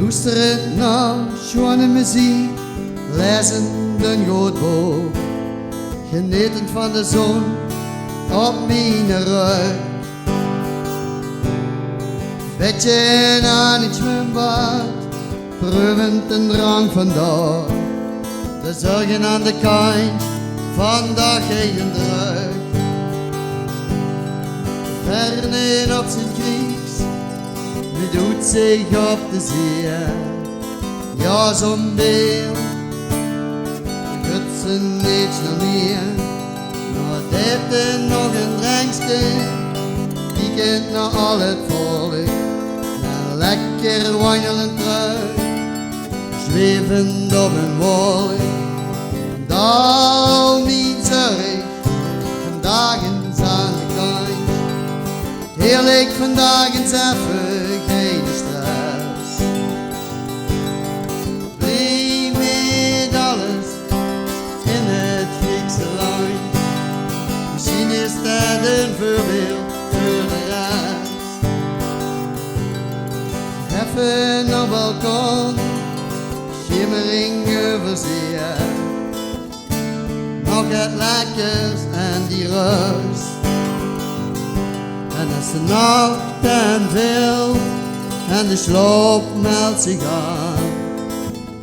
Luisteren naar schone muziek, lezen een goed boek, genieten van de zon op mijn rug. Bedje aan het zwembad, proevend een drank vandaag, de zorgen aan de kant van dag heen en terug. Vernen op zijn Grieks, wie doet zich op de zee? Ja, zo'n beeld, gutsen niets nog meer. Maar dit is nog een drankje, die kent naar al het volk. Naar lekker wandelen terug, zwevend op een wolk. Al mijn zorg, vandaag eens aan de kant. Heerlijk vandaag eens even, geen stress. Blij met alles in het Griekse land. Misschien is dat een voorbeeld voor de rest. Even op balkon, schimmering over zee. Nog het lekkers en die rust. En als de nacht ten veel en de sloop meldt zich aan,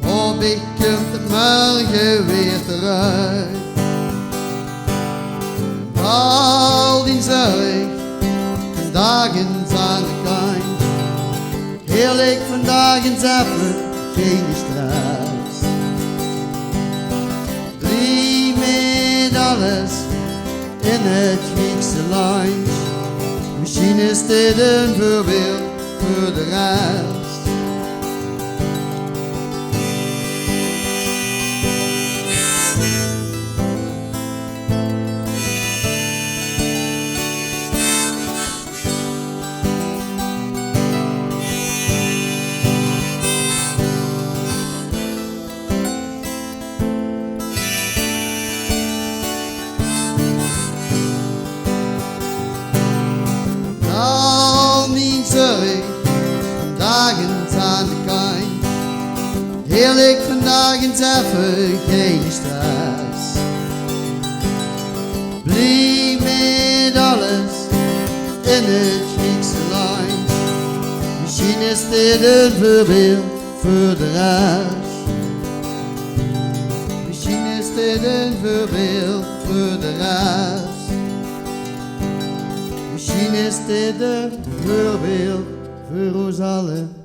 hoop ik komt het morgen weer terug. Al die zorg, vandaag eens aan de kant. Heerlijk vandaag eens even, geen stress. Blij met alles in het Griekse land. Misschien is dit een voorbeeld voor de rest. Vandaag eens aan de kant. Heerlijk vandaag eens even, geen stress. Blij met alles in het Griekse land. Misschien is dit een voorbeeld voor de rest. Misschien is dit een voorbeeld voor de rest. Misschien is dit een voorbeeld voor ons allen.